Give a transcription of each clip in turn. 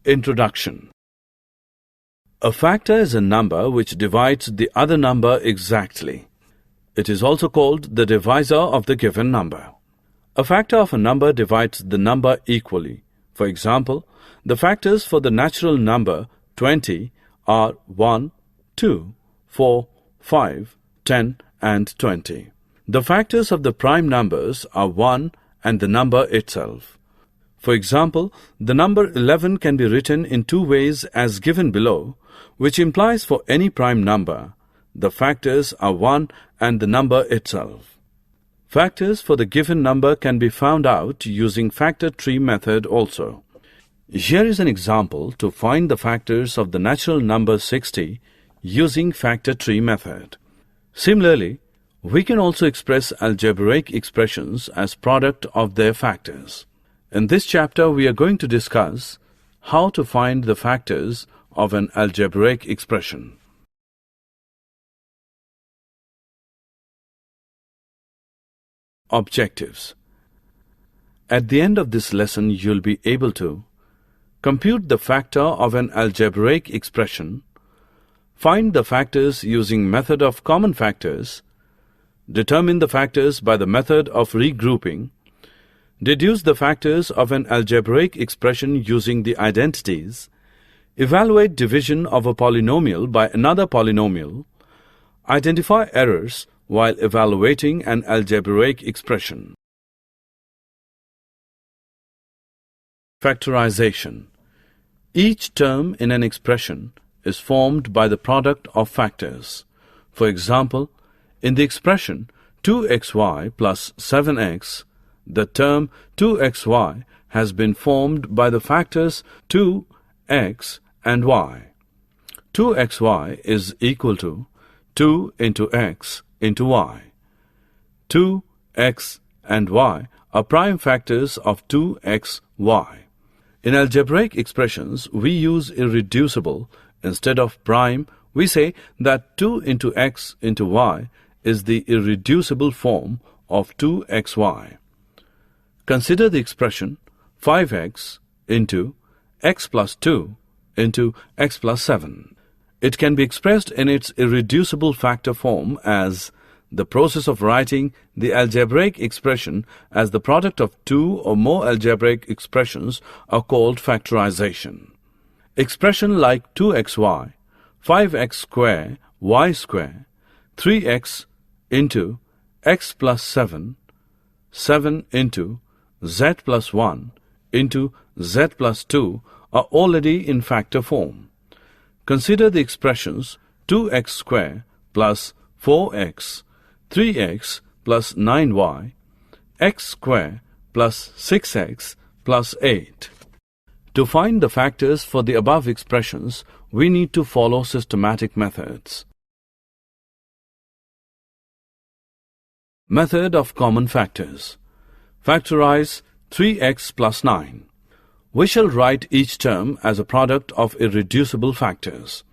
Introduction. A factor is a number which divides the other number exactly. It is also called the divisor of the given number. A factor of a number divides the number equally. For example, the factors for the natural number 20 are 1, 2, 4, 5, 10 and 20. The factors of the prime numbers are 1 and the number itself. For example, the number 11 can be written in two ways as given below, which implies for any prime number, the factors are 1 and the number itself. Factors for the given number can be found out using factor tree method also. Here is an example to find the factors of the natural number 60 using factor tree method. Similarly, we can also express algebraic expressions as product of their factors. In this chapter, we are going to discuss how to find the factors of an algebraic expression. Objectives. At the end of this lesson, you'll be able to compute the factor of an algebraic expression, find the factors using method of common factors, determine the factors by the method of regrouping, deduce the factors of an algebraic expression using the identities, evaluate division of a polynomial by another polynomial, identify errors while evaluating an algebraic expression. Factorisation. Each term in an expression is formed by the product of factors. For example, in the expression 2xy plus 7x, the term 2xy has been formed by the factors 2x and y. 2xy is equal to 2 into x into y. 2x and y are prime factors of 2xy. In algebraic expressions, we use irreducible. Instead of prime, we say that 2 into x into y is the irreducible form of 2xy. Consider the expression 5x into x plus 2 into x plus 7. It can be expressed in its irreducible factor form as the process of writing the algebraic expression as the product of two or more algebraic expressions are called factorization. Expression like 2xy, 5x square, y square, 3x into x plus 7, 7 into z plus 1 into z plus 2 are already in factor form. Consider the expressions 2x square plus 4x, 3x plus 9y, x square plus 6x plus 8. To find the factors for the above expressions, we need to follow systematic methods. Method of common factors. Factorize 3x plus 9. We shall write each term as a product of irreducible factors.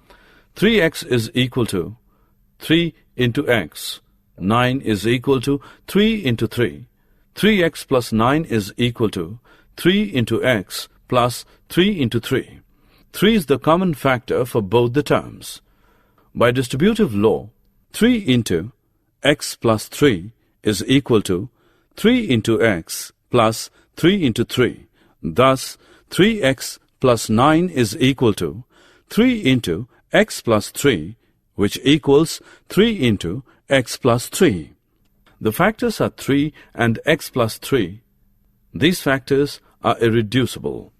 3x is equal to 3 into x. 9 is equal to 3 into 3. 3x plus 9 is equal to 3 into x plus 3 into 3. 3 is the common factor for both the terms. By distributive law, 3 into x plus 3 is equal to 3 into x plus 3 into 3. Thus, 3x plus 9 is equal to 3 into x plus 3, which equals 3 into x plus 3. The factors are 3 and x plus 3. These factors are irreducible.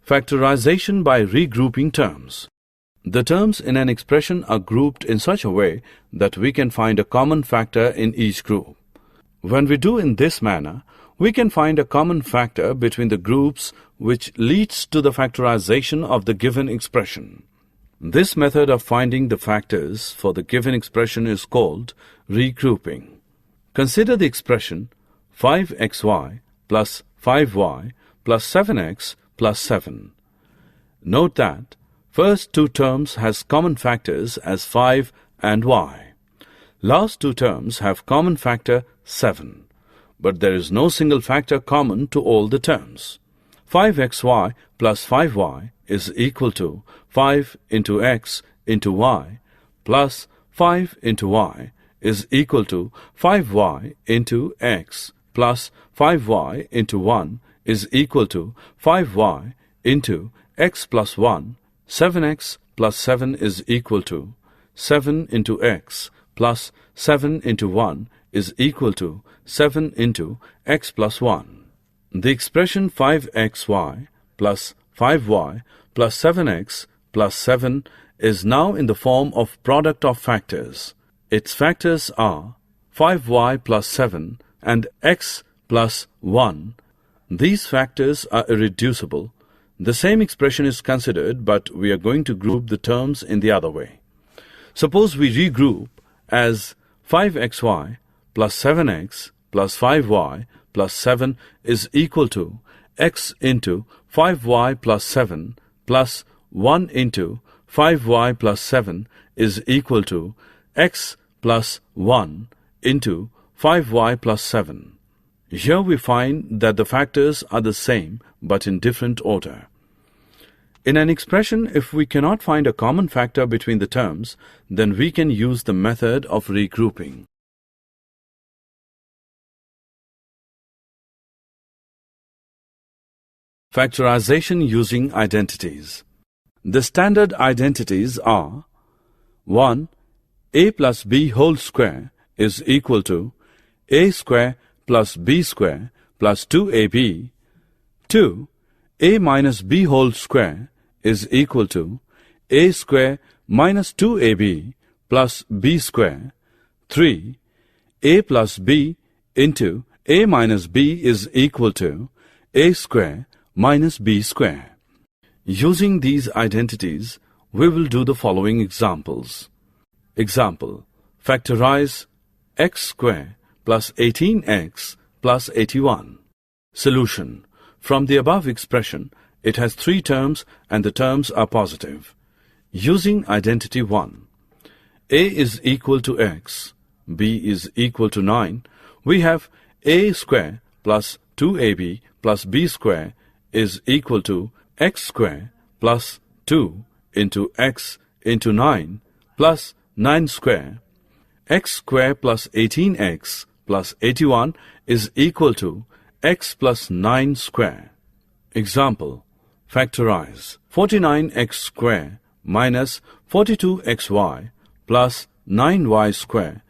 Factorization by regrouping terms. The terms in an expression are grouped in such a way that we can find a common factor in each group. When we do in this manner, we can find a common factor between the groups which leads to the factorization of the given expression. This method of finding the factors for the given expression is called regrouping. Consider the expression 5xy plus 5y plus 7x plus 7. Note that first two terms has common factors as 5 and y. Last two terms have common factor 7. but there is no single factor common to all the terms. 5xy plus 5y is equal to 5 into x into y plus 5 into y is equal to 5y into x plus 5y into 1 is equal to 5y into x plus 1. 7x plus 7 is equal to 7 into x plus 7 into 1 is equal to 7 into x plus 1. The expression 5xy plus 5y plus 7x plus 7 is now in the form of product of factors. Its factors are 5y plus 7 and x plus 1. These factors are irreducible. The same expression is considered, but we are going to group the terms in the other way. Suppose we regroup as 5xy plus 7x plus 5y plus 7 is equal to x into 5y plus 7 plus 1 into 5y plus 7 is equal to x plus 1 into 5y plus 7. Here we find that the factors are the same but in different order. In an expression, if we cannot find a common factor between the terms, then we can use the method of regrouping. Factorization using identities. The standard identities are 1. A plus b whole square is equal to a square plus b square plus 2ab. 2. A minus b whole square is equal to a square minus 2ab plus b square. 3. A plus b into a minus b is equal to a square minus b square. Using these identities, we will do the following examples. Example: factorize x square plus 18x plus 81. Solution: from the above expression, it has three terms and the terms are positive. Using identity 1, a is equal to x, b is equal to 9, we have a square plus 2ab plus b square is equal to x square plus 2 into x into 9 plus 9 square. X square plus 18x plus 81 is equal to x plus 9 square. Example: factorize 49x square minus 42xy plus 9y square.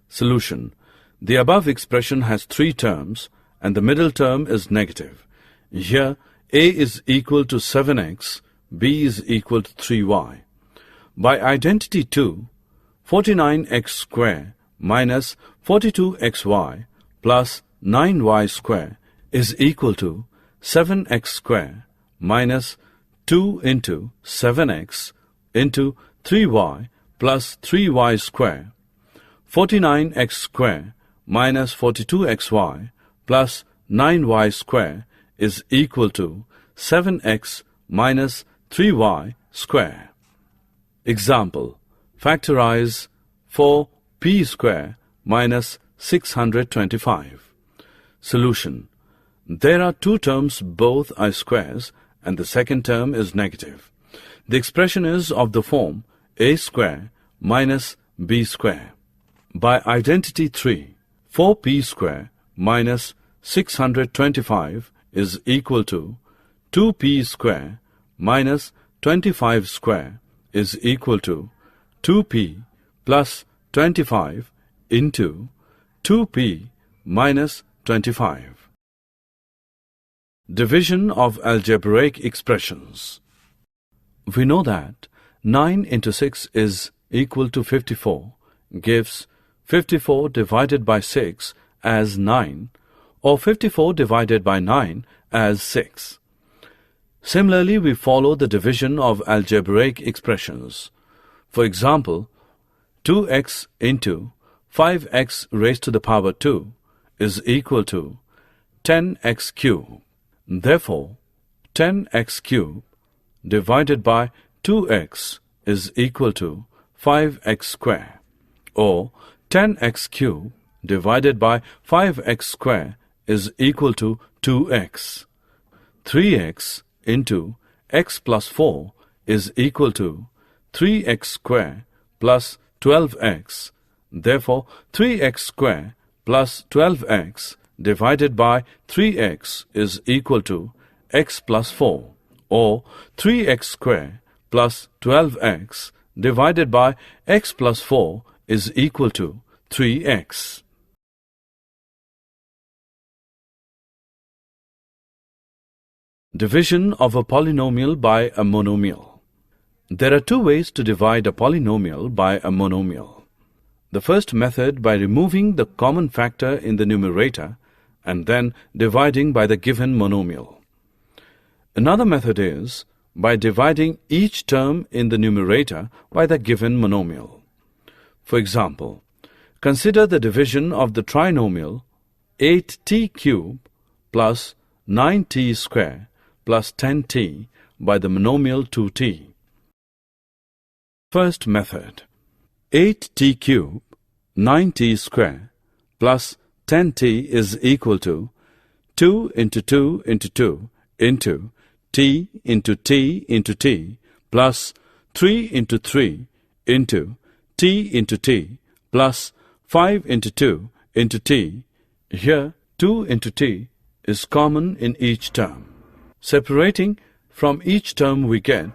Solution: the above expression has three terms and the middle term is negative. Here a is equal to 7x, b is equal to 3y. By identity 2, 49x square minus 42xy plus 9y square is equal to 7x square minus 2 into 7x into 3y plus 3y square. 49x square minus 42xy plus 9y square is equal to 7x minus 3y square. Example: factorize 4p square minus 625. Solution: there are two terms, both are squares, and the second term is negative. The expression is of the form a square minus b square. By identity 3, 4p square minus 625 is equal to 2p square minus 25 square is equal to 2p plus 25 into 2p minus 25. Division of algebraic expressions. We know that 9 into 6 is equal to 54, gives 54 divided by 6 as 9, or 54 divided by 9 as 6. Similarly, we follow the division of algebraic expressions. For example, 2x into 5x raised to the power 2 is equal to 10x cubed. Therefore, 10x cubed divided by 2x is equal to 5x square, or 10x cubed divided by 5x square is equal to 2x. 3x into x plus 4 is equal to 3x square plus 12x. Therefore, 3x square plus 12x divided by 3x is equal to x plus 4, or 3x square plus 12x divided by x plus 4 is equal to 3x. Division of a polynomial by a monomial. There are two ways to divide a polynomial by a monomial. The first method by removing the common factor in the numerator and then dividing by the given monomial. Another method is by dividing each term in the numerator by the given monomial. For example, consider the division of the trinomial 8t cubed plus 9t square plus 10t by the monomial 2t. First method, 8t cubed 9t square plus 10t is equal to 2 into 2 into 2 into t into t into t plus 3 into 3 into t into t plus 5 into 2 into t. Here 2 into t is common in each term. Separating from each term we get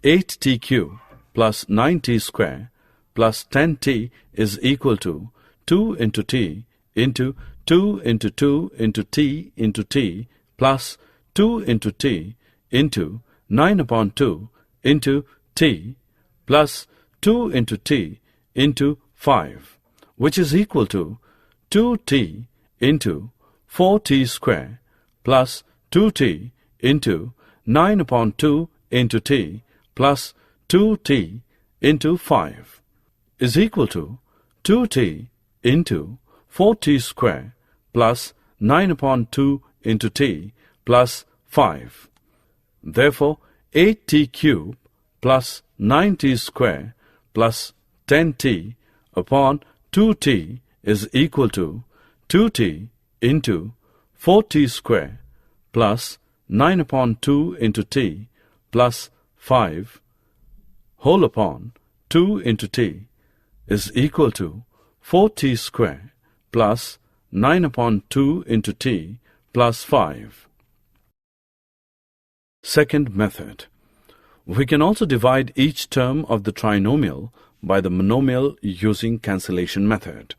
8t cubed plus 9t square plus 10t is equal to 2 into t into 2 into 2 into t plus 2 into t into 9 upon 2 into t plus 2 into t into 5, which is equal to 2t into 4t square plus 2t into 9 upon 2 into t plus 2t into 5 is equal to 2t into 4t square plus 9 upon 2 into t plus 5. Therefore, 8t cubed plus 9t square plus 10t upon 2t is equal to 2t into 4t square plus 9 upon 2 into t plus 5 whole upon 2 into t is equal to 4t square plus 9 upon 2 into t plus 5. Second method. We can also divide each term of the trinomial by the monomial using cancellation method.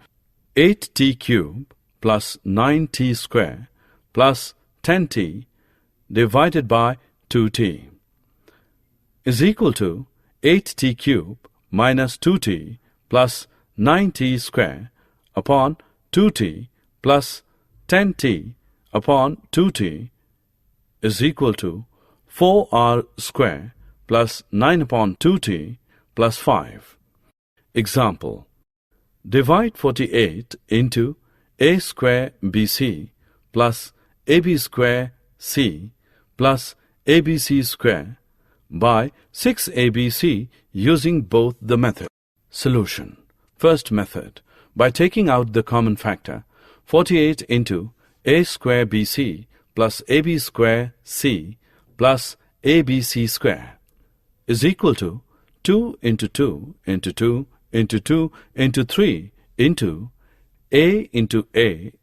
8t cubed plus 9t square plus 10t divided by 2t is equal to 8t cubed minus 2t plus 9t square upon 2t plus 10t upon 2t is equal to 4r square plus 9 upon 2t plus 5. Example. Divide 48 into a square bc plus ab square c plus abc square by 6abc using both the method. Solution. First method. By taking out the common factor, 48 into a square bc plus ab square c plus abc square is equal to 2 into 2 into 2 into 2 into 3 into a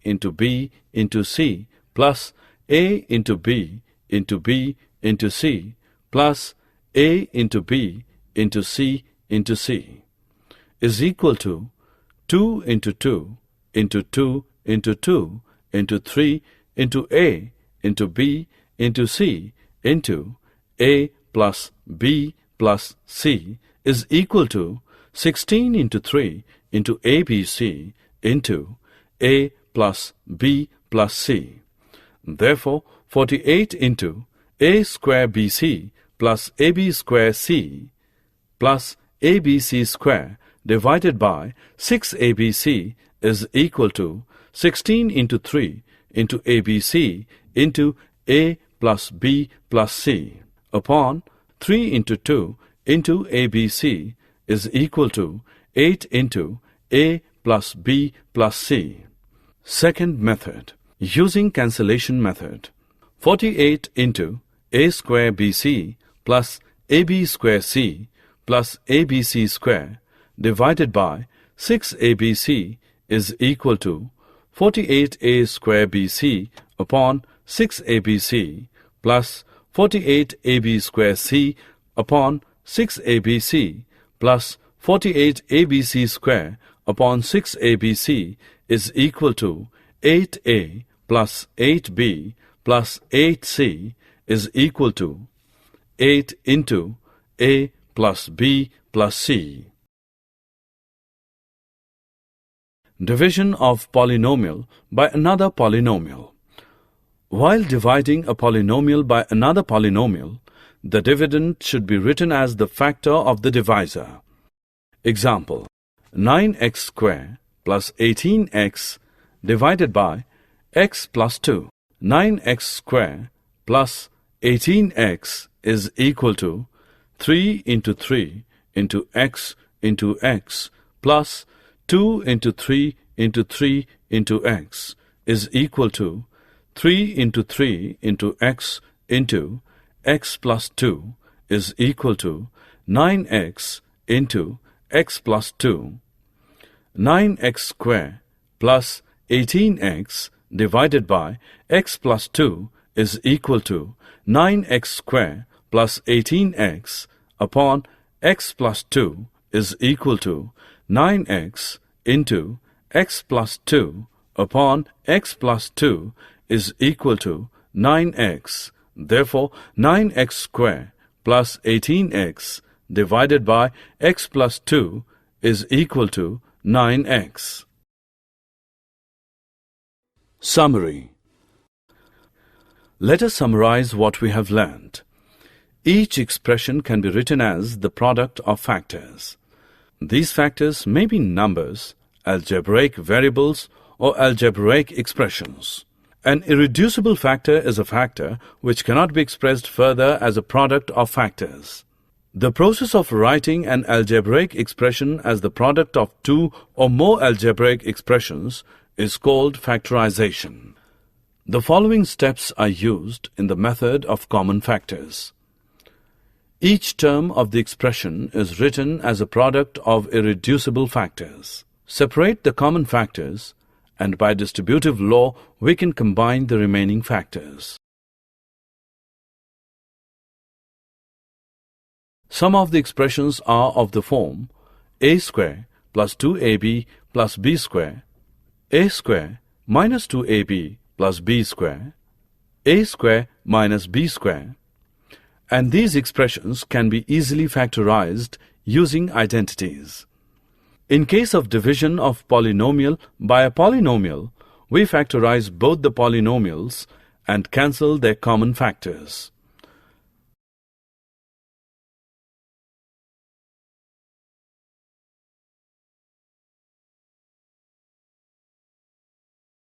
into b into c plus a into b into c plus a into b into c into c is equal to 2 into 2 into 2 into 2 into 3 into a into b into c into a plus b plus c is equal to 16 into 3 into abc into a plus b plus c. Therefore, 48 into a square bc plus ab square c plus abc square divided by 6abc is equal to 16 into 3 into abc into a plus b plus c upon 3 into 2 into abc is equal to 8 into a plus B plus C. Second method, using cancellation method. 48 into A square BC plus AB square C plus ABC square divided by 6ABC is equal to 48A square BC upon 6ABC plus 48AB square C upon 6ABC plus 48ABC square upon 6ABC is equal to 8A plus 8B plus 8C is equal to 8 into A plus B plus C. Division of polynomial by another polynomial. While dividing a polynomial by another polynomial, the dividend should be written as the factor of the divisor. Example, 9x square plus 18x divided by x plus 2. 9x square plus 18x is equal to 3 into 3 into x plus 2 into 3 into 3 into x is equal to 3 into 3 into x plus 2 is equal to 9x into x plus 2. 9x square plus 18x divided by x plus 2 is equal to 9x square plus 18x upon x plus 2 is equal to 9x into x plus 2 upon x plus 2 is equal to 9x. Therefore, 9x square plus 18x divided by x plus 2 is equal to 9x. Summary. Let us summarize what we have learned. Each expression can be written as the product of factors. These factors may be numbers, algebraic variables, or algebraic expressions. An irreducible factor is a factor which cannot be expressed further as a product of factors. The process of writing an algebraic expression as the product of two or more algebraic expressions is called factorization. The following steps are used in the method of common factors. Each term of the expression is written as a product of irreducible factors. Separate the common factors, and by distributive law we can combine the remaining factors. Some of the expressions are of the form a square plus 2ab plus b square, a square minus 2ab plus b square, a square minus b square, and these expressions can be easily factorized using identities. In case of division of polynomial by a polynomial, we factorize both the polynomials and cancel their common factors.